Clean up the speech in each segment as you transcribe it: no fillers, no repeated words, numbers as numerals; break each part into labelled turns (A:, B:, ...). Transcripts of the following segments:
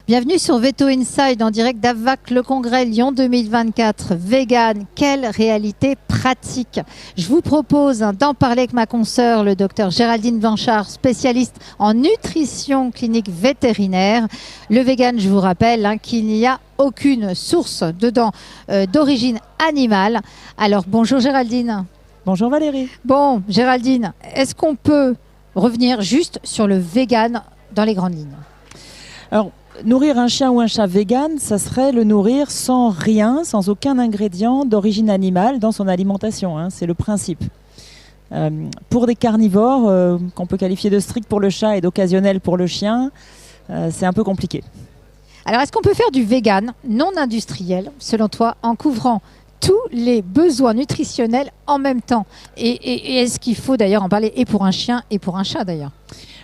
A: Bienvenue sur Veto Inside en direct d'AVVAC, le congrès Lyon 2024. Vegan, quelle réalité pratique. Je vous propose d'en parler avec ma consoeur, le docteur Géraldine Blanchard, spécialiste en nutrition clinique vétérinaire. Le vegan, je vous rappelle qu'il n'y a aucune source dedans d'origine animale. Alors bonjour Géraldine.
B: Bonjour Valérie.
A: Bon Géraldine, est-ce qu'on peut revenir juste sur le vegan dans les grandes lignes?
B: Alors, nourrir un chien ou un chat vegan, ça serait le nourrir sans rien, sans aucun ingrédient d'origine animale dans son alimentation. C'est le principe. Pour des carnivores, qu'on peut qualifier de strict pour le chat et d'occasionnel pour le chien, c'est un peu compliqué.
A: Alors, est-ce qu'on peut faire du vegan non industriel, selon toi, en couvrant tous les besoins nutritionnels en même temps? Et est-ce qu'il faut d'ailleurs en parler et pour un chien et pour un chat d'ailleurs?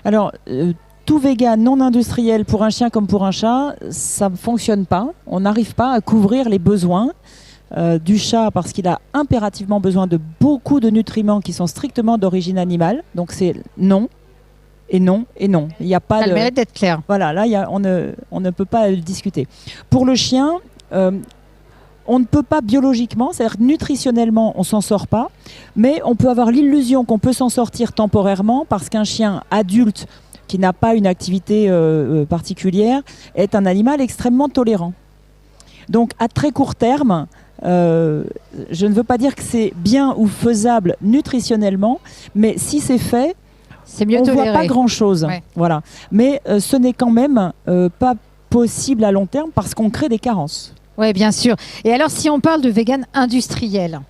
B: Alors, tout vegan non industriel pour un chien comme pour un chat, ça ne fonctionne pas. On n'arrive pas à couvrir les besoins du chat parce qu'il a impérativement besoin de beaucoup de nutriments qui sont strictement d'origine animale. Donc c'est non et non et non. Il n'y a pas
A: Ça a le mérite d'être clair.
B: Voilà, là on ne peut pas le discuter. Pour le chien, on ne peut pas biologiquement, c'est-à-dire nutritionnellement, on ne s'en sort pas, mais on peut avoir l'illusion qu'on peut s'en sortir temporairement parce qu'un chien adulte qui n'a pas une activité particulière, est un animal extrêmement tolérant. Donc à très court terme, je ne veux pas dire que c'est bien ou faisable nutritionnellement, mais si c'est fait,
A: c'est mieux
B: on ne
A: toléré.
B: voit pas grand-chose.
A: Ouais.
B: Voilà. Mais ce n'est quand même pas possible à long terme parce qu'on crée des carences.
A: Oui, bien sûr. Et alors, si on parle de vegan industriel,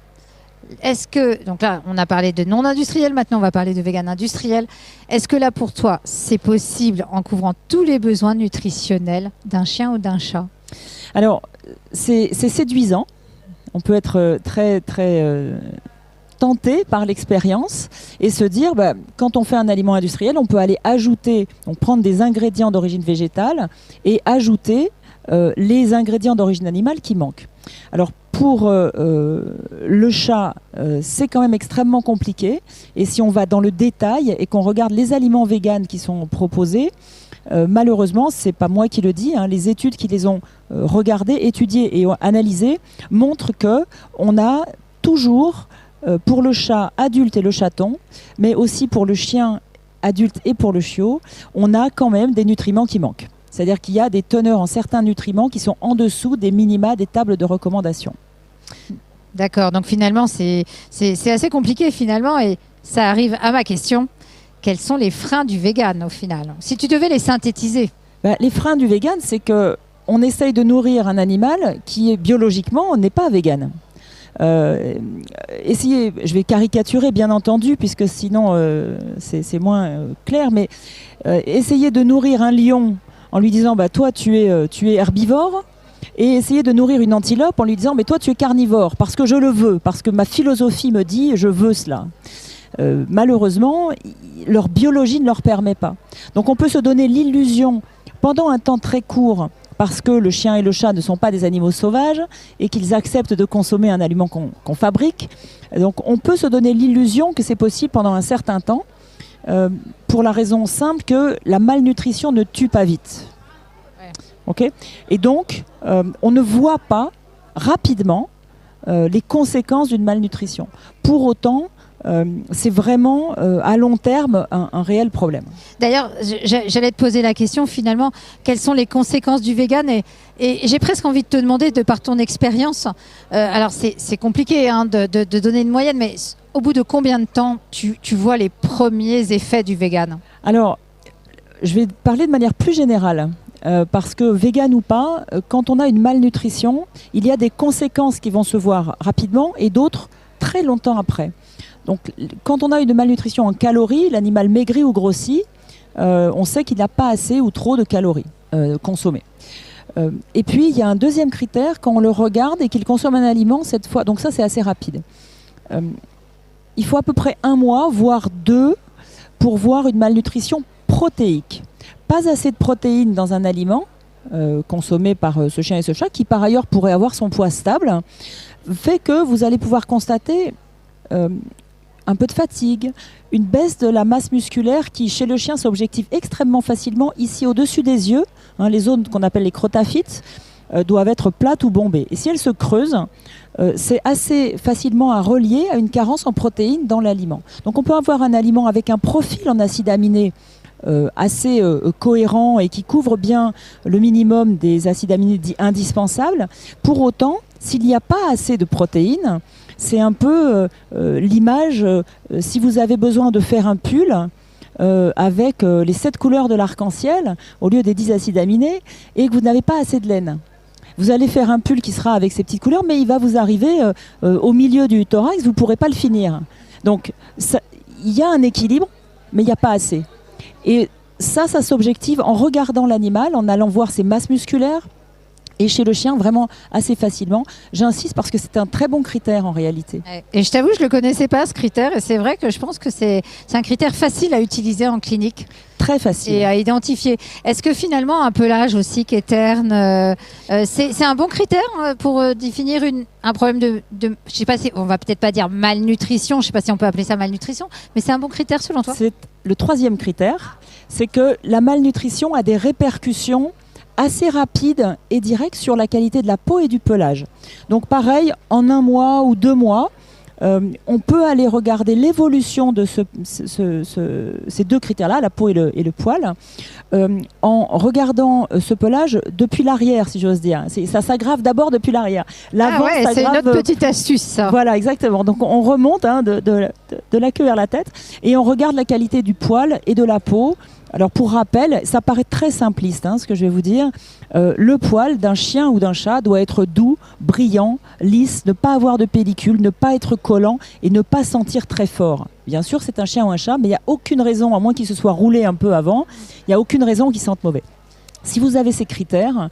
A: est-ce que, donc là, on a parlé de non industriel, maintenant on va parler de vegan industriel. Est-ce que là, pour toi, c'est possible en couvrant tous les besoins nutritionnels d'un chien ou d'un chat?
B: Alors, c'est séduisant. On peut être très tenté par l'expérience et se dire, quand on fait un aliment industriel, on peut aller ajouter, donc prendre des ingrédients d'origine végétale et ajouter les ingrédients d'origine animale qui manquent. Alors pour le chat, c'est quand même extrêmement compliqué. Et si on va dans le détail et qu'on regarde les aliments véganes qui sont proposés, malheureusement, c'est pas moi qui le dis, les études qui les ont regardées, étudiées et analysées montrent que on a toujours, pour le chat adulte et le chaton, mais aussi pour le chien adulte et pour le chiot, on a quand même des nutriments qui manquent. C'est-à-dire qu'il y a des teneurs en certains nutriments qui sont en dessous des minima des tables de recommandation.
A: D'accord, donc finalement c'est assez compliqué finalement et ça arrive à ma question. Quels sont les freins du vegan au final? Si tu devais les synthétiser.
B: Les freins du vegan, c'est qu'on essaye de nourrir un animal qui est biologiquement n'est pas vegan. Essayez, je vais caricaturer bien entendu puisque sinon c'est moins clair, mais essayez de nourrir un lion en lui disant toi tu es herbivore, et essayer de nourrir une antilope en lui disant mais toi tu es carnivore parce que je le veux, parce que ma philosophie me dit je veux cela. Malheureusement, leur biologie ne leur permet pas. Donc on peut se donner l'illusion pendant un temps très court, parce que le chien et le chat ne sont pas des animaux sauvages et qu'ils acceptent de consommer un aliment qu'on fabrique. Donc on peut se donner l'illusion que c'est possible pendant un certain temps, pour la raison simple que la malnutrition ne tue pas vite. Ouais. Okay ? Et donc, on ne voit pas rapidement les conséquences d'une malnutrition. Pour autant, c'est vraiment à long terme un réel problème.
A: D'ailleurs, j'allais te poser la question finalement, quelles sont les conséquences du vegan et j'ai presque envie de te demander, de par ton expérience, alors c'est compliqué de donner une moyenne, mais au bout de combien de temps tu vois les premiers effets du vegan?
B: Alors, je vais parler de manière plus générale. Parce que vegan ou pas, quand on a une malnutrition, il y a des conséquences qui vont se voir rapidement et d'autres très longtemps après. Donc, quand on a une malnutrition en calories, l'animal maigrit ou grossit, on sait qu'il n'a pas assez ou trop de calories consommées. Et puis, il y a un deuxième critère, quand on le regarde et qu'il consomme un aliment cette fois, donc ça c'est assez rapide. Il faut à peu près 1 mois, voire 2, pour voir une malnutrition protéique. Pas assez de protéines dans un aliment consommé par ce chien et ce chat, qui par ailleurs pourrait avoir son poids stable, fait que vous allez pouvoir constater un peu de fatigue, une baisse de la masse musculaire qui, chez le chien, s'objective extrêmement facilement ici au-dessus des yeux. Les zones qu'on appelle les crotaphytes doivent être plates ou bombées. Et si elles se creusent, c'est assez facilement à relier à une carence en protéines dans l'aliment. Donc on peut avoir un aliment avec un profil en acides aminés assez cohérent et qui couvre bien le minimum des acides aminés dits indispensables. Pour autant, s'il n'y a pas assez de protéines, c'est un peu l'image, si vous avez besoin de faire un pull avec les 7 couleurs de l'arc-en-ciel au lieu des 10 acides aminés et que vous n'avez pas assez de laine. Vous allez faire un pull qui sera avec ces petites couleurs, mais il va vous arriver au milieu du thorax, vous ne pourrez pas le finir. Donc, il y a un équilibre, mais il n'y a pas assez. Et ça s'objective en regardant l'animal, en allant voir ses masses musculaires, et chez le chien, vraiment assez facilement. J'insiste parce que c'est un très bon critère en réalité.
A: Et je t'avoue, je ne le connaissais pas ce critère, et c'est vrai que je pense que c'est un critère facile à utiliser en clinique.
B: Très facile.
A: Et à identifier. Est-ce que finalement un pelage aussi qui est terne, c'est un bon critère pour définir un problème de je sais pas si on va peut-être pas dire malnutrition, je ne sais pas si on peut appeler ça malnutrition, mais c'est un bon critère selon toi?
B: C'est le 3e critère, c'est que la malnutrition a des répercussions assez rapides et directes sur la qualité de la peau et du pelage. Donc pareil, en 1 mois ou 2 mois, on peut aller regarder l'évolution de ces 2 critères-là, la peau et le poil, en regardant ce pelage depuis l'arrière, si j'ose dire. Ça s'aggrave d'abord depuis l'arrière.
A: Ah ouais, c'est notre petite astuce, ça.
B: Voilà, exactement. Donc on remonte de la queue vers la tête et on regarde la qualité du poil et de la peau. Alors pour rappel, ça paraît très simpliste ce que je vais vous dire. Le poil d'un chien ou d'un chat doit être doux, brillant, lisse, ne pas avoir de pellicule, ne pas être collant et ne pas sentir très fort. Bien sûr, c'est un chien ou un chat, mais il n'y a aucune raison, à moins qu'il se soit roulé un peu avant, il n'y a aucune raison qu'il sente mauvais. Si vous avez ces critères,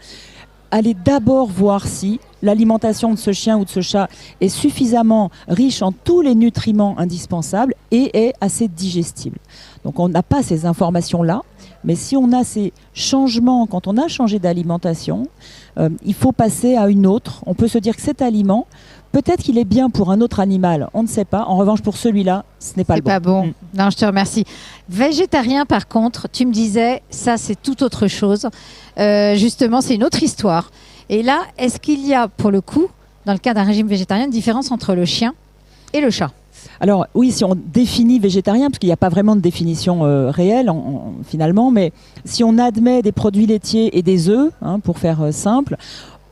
B: allez d'abord voir si l'alimentation de ce chien ou de ce chat est suffisamment riche en tous les nutriments indispensables et est assez digestible. Donc on n'a pas ces informations-là, mais si on a ces changements, quand on a changé d'alimentation, il faut passer à une autre. On peut se dire que cet aliment, peut-être qu'il est bien pour un autre animal, on ne sait pas. En revanche, pour celui-là, ce n'est pas le bon.
A: C'est pas bon. Non, je te remercie. Végétarien, par contre, tu me disais, ça c'est tout autre chose. Justement, c'est une autre histoire. Et là, est-ce qu'il y a, pour le coup, dans le cas d'un régime végétarien, une différence entre le chien et le chat?
B: Alors oui, si on définit végétarien, parce qu'il n'y a pas vraiment de définition réelle finalement, mais si on admet des produits laitiers et des œufs, pour faire simple,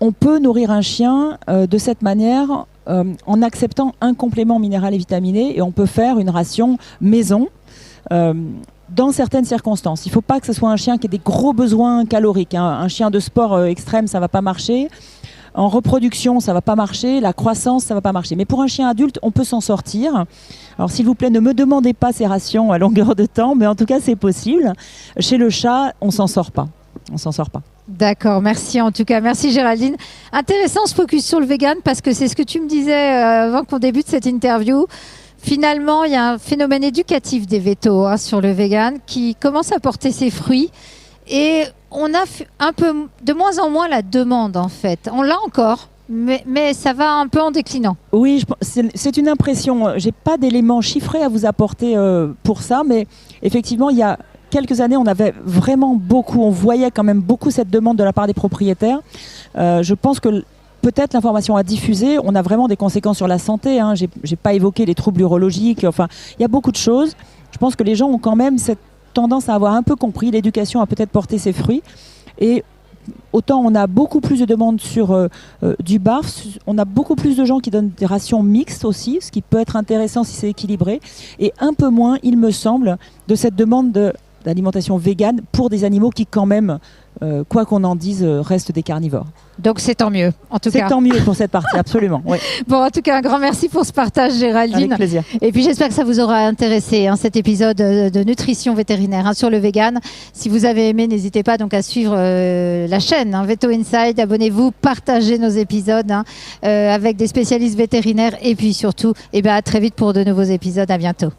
B: on peut nourrir un chien de cette manière en acceptant un complément minéral et vitaminé, et on peut faire une ration maison dans certaines circonstances. Il ne faut pas que ce soit un chien qui ait des gros besoins caloriques. Un chien de sport extrême, ça ne va pas marcher. En reproduction, ça ne va pas marcher. La croissance, ça ne va pas marcher. Mais pour un chien adulte, on peut s'en sortir. Alors, s'il vous plaît, ne me demandez pas ces rations à longueur de temps, mais en tout cas, c'est possible. Chez le chat, on ne s'en sort pas. On s'en sort pas.
A: D'accord, merci en tout cas. Merci Géraldine. Intéressant ce focus sur le vegan parce que c'est ce que tu me disais avant qu'on débute cette interview. Finalement, il y a un phénomène éducatif des vétos sur le vegan qui commence à porter ses fruits. Et on a un peu de moins en moins la demande en fait. On l'a encore, mais ça va un peu en déclinant.
B: Oui, c'est une impression. Je n'ai pas d'éléments chiffrés à vous apporter pour ça, mais effectivement, il y a quelques années, on avait vraiment beaucoup, on voyait quand même beaucoup cette demande de la part des propriétaires. Je pense que peut-être l'information a diffusé, on a vraiment des conséquences sur la santé. Je n'ai pas évoqué les troubles urologiques, enfin, il y a beaucoup de choses. Je pense que les gens ont quand même cette tendance à avoir un peu compris, l'éducation a peut-être porté ses fruits et autant on a beaucoup plus de demandes sur du barf, on a beaucoup plus de gens qui donnent des rations mixtes aussi, ce qui peut être intéressant si c'est équilibré, et un peu moins, il me semble, de cette demande d'alimentation végane pour des animaux qui quand même, quoi qu'on en dise, restent des carnivores.
A: Donc c'est tant mieux, en tout cas.
B: C'est tant mieux pour cette partie, absolument. Oui.
A: Bon, en tout cas, un grand merci pour ce partage, Géraldine.
B: Avec plaisir.
A: Et puis j'espère que ça vous aura intéressé, cet épisode de nutrition vétérinaire sur le vegan. Si vous avez aimé, n'hésitez pas donc à suivre la chaîne Veto Inside. Abonnez-vous, partagez nos épisodes avec des spécialistes vétérinaires. Et puis surtout, à très vite pour de nouveaux épisodes. À bientôt.